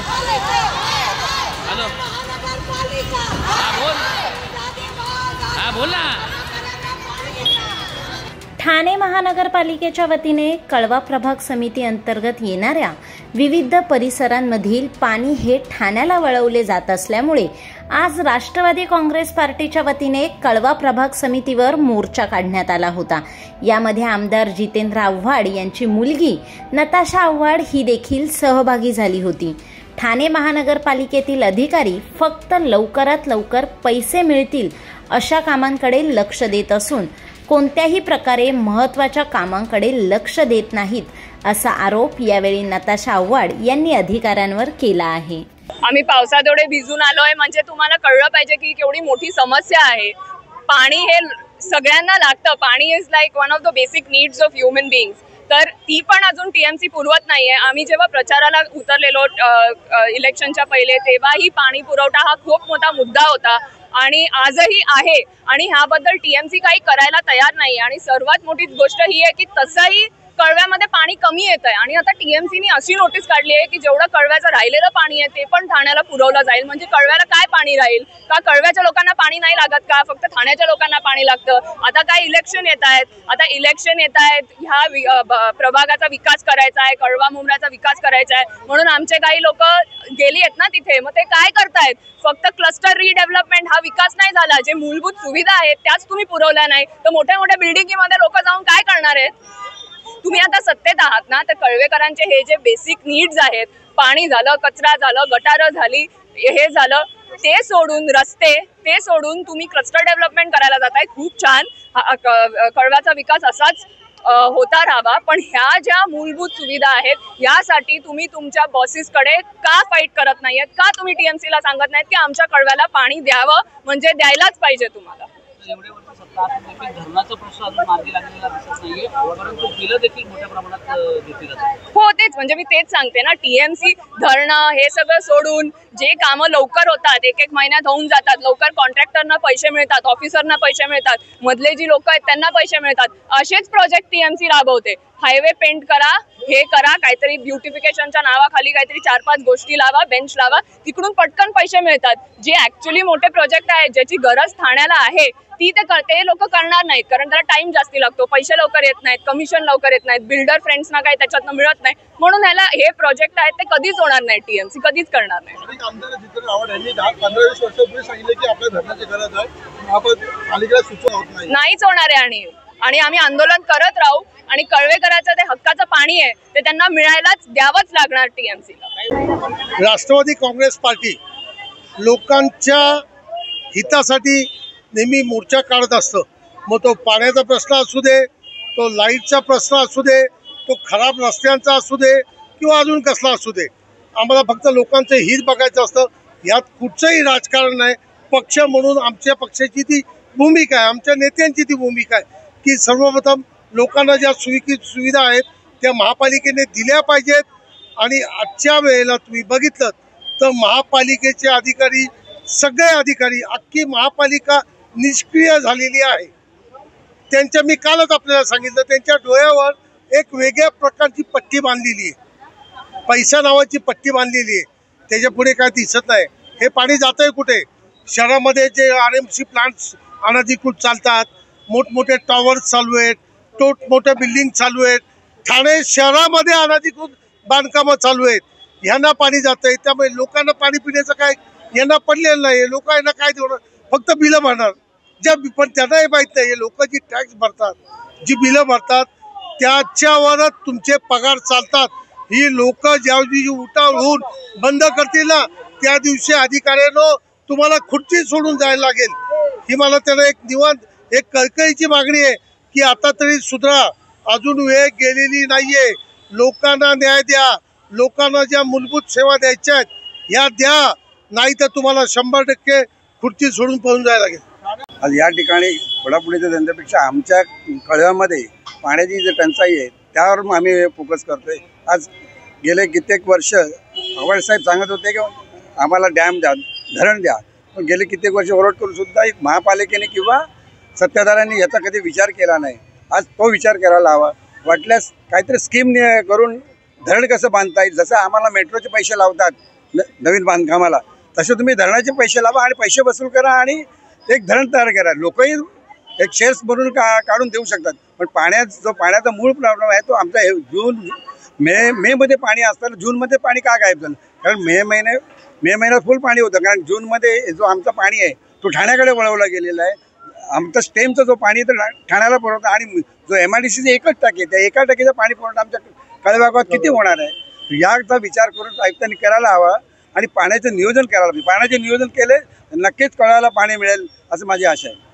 Hello, हा बोल ना. ठाणे महानगरपालिकेच्या वतीने कळवा प्रभाग समिती अंतर्गत येणाऱ्या विविध परिसरांमधील पाणी हे ठाण्याला वळवले जात असल्यामुळे आज राष्ट्रवादी काँग्रेस पार्टीच्या वतीने कळवा प्रभाग समितीवर मोर्चा काढण्यात आला होता. यामध्ये आमदार जितेंद्र आव्हाड यांची मुलगी नताशा आव्हाड ही देखील सहभागी झाली होती. ठाणे महानगरपालिकेतील अधिकारी फक्त लवकरात लवकर पैसे मिळतील अशा कामांकडे लक्ष देत असून कोणत्याही प्रकारे महत्त्वाच्या कामांकडे लक्ष देत नाहीत असा आरोप यावेळी नताशा आव्हाड यांनी अधिकाऱ्यांवर केला आहे. आम्ही पावसातोडे भिजून आलोय म्हणजे तुम्हाला कळलं पाहिजे की केवढी मोठी समस्या आहे. पाणी हे सगळ्यांना लागतं. पाणी is like one of the basic needs of human beings. तर ती पण अजून टीएमसी पुरवत नाहीये. आम्ही जेव्हा प्रचाराला उतरलेलो इलेक्शनच्या पहिले तेव्हाही पाणी पुरवठा हा खूप मोठा मुद्दा होता आणि आजही आहे आणि ह्याबद्दल टीएमसी काही करायला तयार नाही. आणि सर्वात मोठी गोष्ट ही आहे की तसंही कळव्यामध्ये पाणी कमी येत आहे आणि आता टीएमसीने अशी नोटीस काढली आहे की जेवढं कळव्याचं राहिलेलं पाणी आहे ते पण ठाण्याला पुरवलं जाईल. म्हणजे कळव्याला काय पाणी राहील का? कळव्याच्या लोकांना पाणी नाही लागत का? फक्त ठाण्याच्या लोकांना पाणी लागतं. आता काय इलेक्शन येत आहेत, ह्या प्रभागाचा विकास करायचा आहे, कळवा मुंब्र्याचा विकास करायचा आहे म्हणून आमचे काही लोक गेली आहेत ना तिथे. मग ते काय करतायत? फक्त क्लस्टर रिडेव्हलपमेंट हा विकास नाही झाला. जे मूलभूत सुविधा आहेत त्याच तुम्ही पुरवल्या नाही तर मोठ्या मोठ्या बिल्डिंगमध्ये लोक जाऊन काय करणार आहेत? तुम्ही आता सत्तेत आहात ना, तर कळवेकरांचे हे जे बेसिक नीड्स आहेत, पाणी झालं, कचरा झालं, गटारं झाली, हे झालं, ते सोडून रस्ते ते सोडून तुम्ही क्लस्टर डेव्हलपमेंट करायला जाताय. खूप छान. कळव्याचा विकास असाच होता राहावा. पण ह्या ज्या मूलभूत सुविधा आहेत यासाठी तुम्ही तुमच्या बॉसेसकडे का फाईट करत नाहीयेत? का तुम्ही टीएमसीला सांगत नाहीत की आमच्या कळव्याला पाणी द्यावं? म्हणजे द्यायलाच पाहिजे तुम्हाला. एवढे वर्ष सत्ता असून देखील धरणाचा प्रश्न अजून मार्गी लागलेला दिसत नाहीये, परंतु बिलं देखील मोठ्या प्रमाणात घेतली जातात. हो, तेच म्हणजे मी तेच सांगते ना, टीएमसी धरणं हे सगळं सोडून जे कामं लवकर होतात, एक महिन्यात होऊन जातात, लवकर कॉन्ट्रॅक्टरना पैसे मिळतात, ऑफिसरना पैसे मिळतात, मधले जी लोक आहेत त्यांना पैसे मिळतात, असेच प्रोजेक्ट टीएमसी राबवते. हायवे पेंट करा, हे करा, काहीतरी ब्युटिफिकेशनच्या नावाखाली काहीतरी 4-5 गोष्टी लावा, बेंच लावा, तिकडून पटकन पैसे मिळतात. जे ऍक्च्युअली मोठे प्रोजेक्ट आहेत, ज्याची गरज ठाण्याला आहे ती ते लोक करणार नाहीत कारण त्याला टाइम जास्ती लागतो, पैसे लवकर येत नाहीत, कमिशन लवकर येत नाहीत, बिल्डर फ्रेंड्सना काही त्याच्यातनं मिळत नाही. म्हणून ह्याला हे प्रोजेक्ट आहेत ते कधीच होणार नाही. टीएमसी कधीच करणार नाही. आमदार जितेंद्र आव्हाड यांनी 10-15-20 वर्षापूर्वी सांगितले की आपल्या धरणाची गरज आहे, आपण पालिकेला सूचना होत नाही. नाहीच होणार आहे आणि आम्ही आंदोलन करत राहू आणि कळवेकराचं ते हक्काचं पाणी आहे ते त्यांना मिळायलाच द्यावंच लागणार टीएमसीला. राष्ट्रवादी काँग्रेस पार्टी लोकांच्या हितासाठी नेहमी मोर्चा काढत असतं. मग तो पाण्याचा प्रश्न असू दे, तो लाईटचा प्रश्न असू दे, तो खराब रस्त्यांचा असू दे किंवा अजून कसला असू दे, आम्हाला फक्त लोकांचं हित बघायचं असतं. यात कुठचंही राजकारण नाही. पक्ष म्हणून आमच्या पक्षाची ती भूमिका आहे, आमच्या नेत्यांची ती भूमिका आहे की सर्वप्रथम लोकांना ज्या सुविधा आहेत त्या महापालिकेने दिल्या पाहिजेत. आणि आजच्या वेळेला तुम्ही बघितलं तर महापालिकेचे अधिकारी, सगळे अधिकारी, अख्खी महापालिका निष्क्रिय झालेली आहे. त्यांच्या मी कालच आपल्याला सांगितलं, त्यांच्या डोळ्यावर एक वेगळ्या प्रकारची पट्टी बांधलेली आहे, पैसा नावाची पट्टी बांधलेली आहे. त्याच्या पुढे काय दिसत नाही. हे पाणी जातंय कुठे? शहरामध्ये जे RMC प्लांट्स अनधिकृत चालतात, मोठमोठे टॉवर्स चालू आहेत, मोठ्या बिल्डिंग चालू आहेत, ठाणे शहरामध्ये अनधिकृत बांधकामं चालू आहेत, ह्यांना पाणी जातंय. त्यामुळे लोकांना पाणी पिण्याचं काय यांना पडलेलं नाही. लोक यांना काय देणार? फक्त बिलं भरणार. पण त्यांना हे माहीत नाही, हे लोक जी टॅक्स भरतात, जी बिलं भरतात त्याच्यावरच तुमचे पगार चालतात. ही लोक ज्यावेळी उठाव होऊन बंद करतील ना त्या दिवशी अधिकाऱ्यांनो तुम्हाला खुर्ची सोडून जायला लागेल. ही मला त्यांना एक कळकळीची मागणी आहे की आता तरी सुधरा. अजून वेळ गेलेली नाहीये. लोकांना न्याय द्या. लोकांना ज्या मूलभूत सेवा द्यायच्या आहेत ह्या द्या, नाही तर तुम्हाला 100% खुर्ची सोडून पळून जायला लागेल. आज या ठिकाणी फोडाफोडीच्या धंद्यापेक्षा आमच्या कळव्यामध्ये पाण्याची जी टंचाई आहे त्यावर आम्ही फोकस करतोय. आज गेले कित्येक वर्ष आव्हाड साहेब सांगत होते की आम्हाला डॅम द्या, धरण द्या, पण गेले कित्येक वर्ष ओरड करून सुद्धा महापालिकेने किंवा सत्ताधाऱ्यांनी याचा कधी विचार केला नाही. आज तो विचार करायला हवा. वाटल्यास काहीतरी स्कीम करून धरण कसं बांधता येईल. जसं आम्हाला मेट्रोचे पैसे लावतात, नवीन बांधकामाला, तसे तुम्ही धरणाचे पैसे लावा आणि पैसे वसूल करा आणि एक धरण तयार करा. लोकही एक शेअर्स बनवून काढून देऊ शकतात. पण पाण्याचा मूळ प्रॉब्लेम आहे तो आमचा जून मे मध्ये पाणी असताना जूनमध्ये पाणी का गायब झालं? कारण मे महिन्यात फुल पाणी होतं. कारण जूनमध्ये जो आमचा पाणी आहे तो ठाण्याकडे वळवला गेलेला आहे. आमचा स्टेमचा जो पाणी तर ठाण्याला पुरवठा आणि जो MIDCचे 1% त्या 1% पाणी पुरवठा आमच्या कळेभागात किती होणार आहे? याचा विचार करून आयुक्तांनी करायला हवा आणि पाण्याचं नियोजन करायला पाहिजे. पाण्याचे नियोजन केले नक्कीच कळ्याला पाणी मिळेल असं माझी आशा आहे.